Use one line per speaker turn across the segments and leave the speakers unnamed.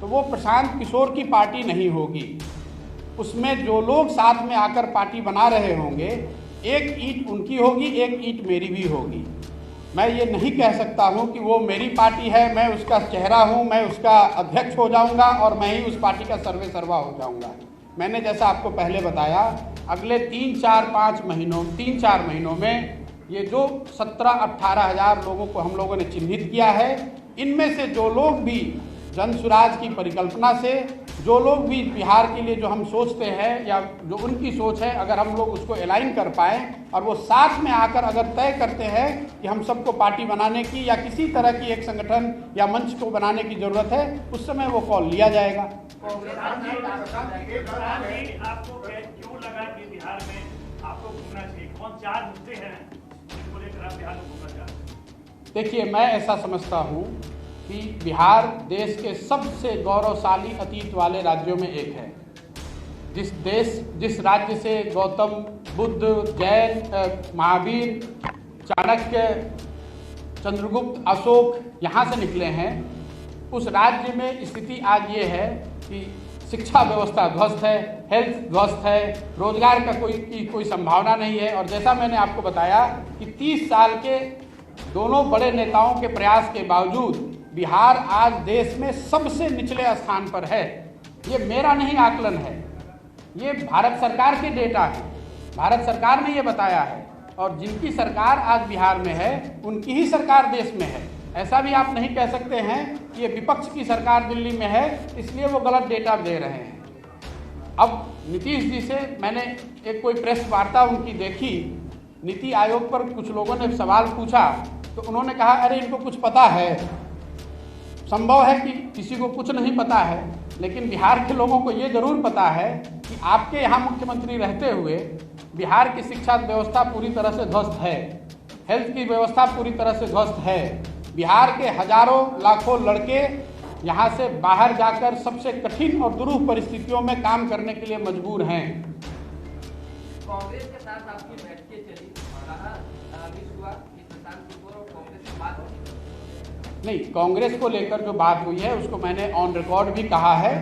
तो वो प्रशांत किशोर की पार्टी नहीं होगी। उसमें जो लोग साथ में आकर पार्टी बना रहे होंगे, एक ईंट उनकी होगी, एक ईंट मेरी भी होगी। मैं ये नहीं कह सकता हूँ कि वो मेरी पार्टी है, मैं उसका चेहरा हूँ, मैं उसका अध्यक्ष हो जाऊँगा और मैं ही उस पार्टी का सर्वे सर्वा हो जाऊँगा। मैंने जैसा आपको पहले बताया, अगले 3-4 महीनों में ये जो 17-18 हज़ार लोगों को हम लोगों ने चिन्हित किया है, इनमें से जो लोग भी जन स्वराज की परिकल्पना से, जो लोग भी बिहार के लिए जो हम सोचते हैं या जो उनकी सोच है, अगर हम लोग उसको अलाइन कर पाएँ और वो साथ में आकर अगर तय करते हैं कि हम सबको पार्टी बनाने की या किसी तरह की एक संगठन या मंच को बनाने की ज़रूरत है, उस समय वो कॉल लिया जाएगा।
आपको क्यों लगा कि बिहार में आपको घूमना चाहिए? कौन 4 मुद्दे हैं जिनको लेकर आप बिहार में घूमना चाहते हैं?
देखिए, मैं ऐसा समझता हूँ कि बिहार देश के सबसे गौरवशाली अतीत वाले राज्यों में एक है। जिस राज्य से गौतम बुद्ध, जैन, महावीर, चाणक्य, चंद्रगुप्त, अशोक यहाँ से निकले हैं, उस राज्य में स्थिति आज ये है कि शिक्षा व्यवस्था ध्वस्त है, हेल्थ ध्वस्त है, रोजगार का कोई संभावना नहीं है। और जैसा मैंने आपको बताया कि 30 साल के दोनों बड़े नेताओं के प्रयास के बावजूद बिहार आज देश में सबसे निचले स्थान पर है। ये मेरा नहीं आकलन है, ये भारत सरकार के डेटा है, भारत सरकार ने ये बताया है। और जिनकी सरकार आज बिहार में है, उनकी ही सरकार देश में है। ऐसा भी आप नहीं कह सकते हैं कि ये विपक्ष की सरकार दिल्ली में है इसलिए वो गलत डेटा दे रहे हैं। अब नीतीश जी से मैंने एक कोई प्रेस वार्ता उनकी देखी, नीति आयोग पर कुछ लोगों ने सवाल पूछा तो उन्होंने कहा, अरे इनको कुछ पता है। संभव है कि किसी को कुछ नहीं पता है, लेकिन बिहार के लोगों को ये ज़रूर पता है कि आपके यहाँ मुख्यमंत्री रहते हुए बिहार की शिक्षा व्यवस्था पूरी तरह से ध्वस्त है, हेल्थ की व्यवस्था पूरी तरह से ध्वस्त है। बिहार के हजारों लाखों लड़के यहाँ से बाहर जाकर सबसे कठिन और दुरूह परिस्थितियों में काम करने के लिए मजबूर हैं।
कांग्रेस के साथ आपकी बैठकें चली, हुआ कि प्रशांत किशोर और कांग्रेस की बात होगी?
नहीं, कांग्रेस को लेकर जो बात हुई है उसको मैंने ऑन रिकॉर्ड भी कहा है।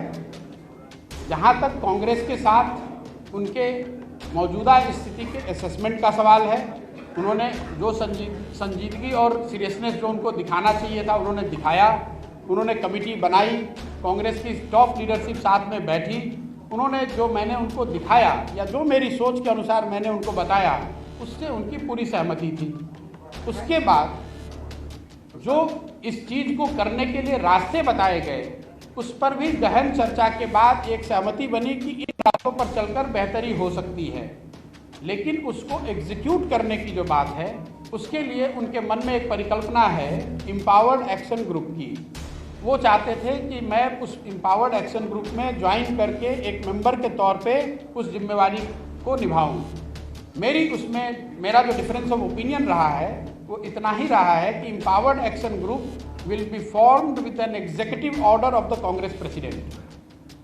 जहाँ तक कांग्रेस के साथ उनके मौजूदा स्थिति के असेसमेंट का सवाल है, उन्होंने जो संजीदगी और सीरियसनेस जो उनको दिखाना चाहिए था उन्होंने दिखाया। उन्होंने कमेटी बनाई, कांग्रेस की टॉप लीडरशिप साथ में बैठी, उन्होंने जो मैंने उनको दिखाया या जो मेरी सोच के अनुसार मैंने उनको बताया, उससे उनकी पूरी सहमति थी। उसके बाद जो इस चीज़ को करने के लिए रास्ते बताए गए, उस पर भी गहन चर्चा के बाद एक सहमति बनी कि इन रास्तों पर चलकर बेहतरी हो सकती है। लेकिन उसको एग्जीक्यूट करने की जो बात है, उसके लिए उनके मन में एक परिकल्पना है एम्पावर्ड एक्शन ग्रुप की। वो चाहते थे कि मैं उस एम्पावर्ड एक्शन ग्रुप में ज्वाइन करके एक मेंबर के तौर पे उस जिम्मेवारी को निभाऊं। मेरा जो डिफरेंस ऑफ ओपिनियन रहा है वो इतना ही रहा है कि empowered action group will be formed with an executive order of the Congress president.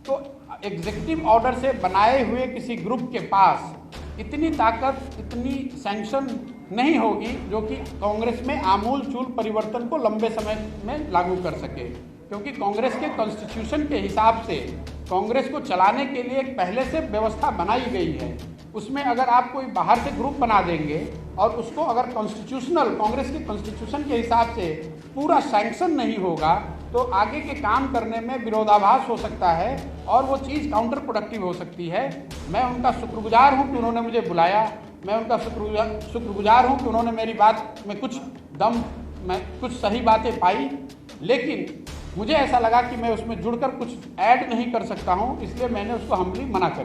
तो एग्जीक्यूटिव ऑर्डर से बनाए हुए किसी ग्रुप के पास इतनी ताकत, इतनी सैंक्शन नहीं होगी जो कि कांग्रेस में आमूल चूल परिवर्तन को लंबे समय में लागू कर सके। क्योंकि कांग्रेस के कॉन्स्टिट्यूशन के हिसाब से कांग्रेस को चलाने के लिए एक पहले से व्यवस्था बनाई गई है। उसमें अगर आप कोई बाहर से ग्रुप बना देंगे और उसको अगर कॉन्स्टिट्यूशनल कांग्रेस के कॉन्स्टिट्यूशन के हिसाब से पूरा सैंक्शन नहीं होगा तो आगे के काम करने में विरोधाभास हो सकता है और वो चीज़ काउंटर प्रोडक्टिव हो सकती है। मैं उनका शुक्रगुजार हूँ कि उन्होंने मुझे बुलाया, मैं उनका शुक्रगुजार हूँ कि उन्होंने मेरी बात में कुछ सही बातें पाई, लेकिन मुझे ऐसा लगा कि मैं उसमें जुड़कर कुछ ऐड नहीं कर सकता हूँ, इसलिए मैंने उसको हम्बली मना कर दिया।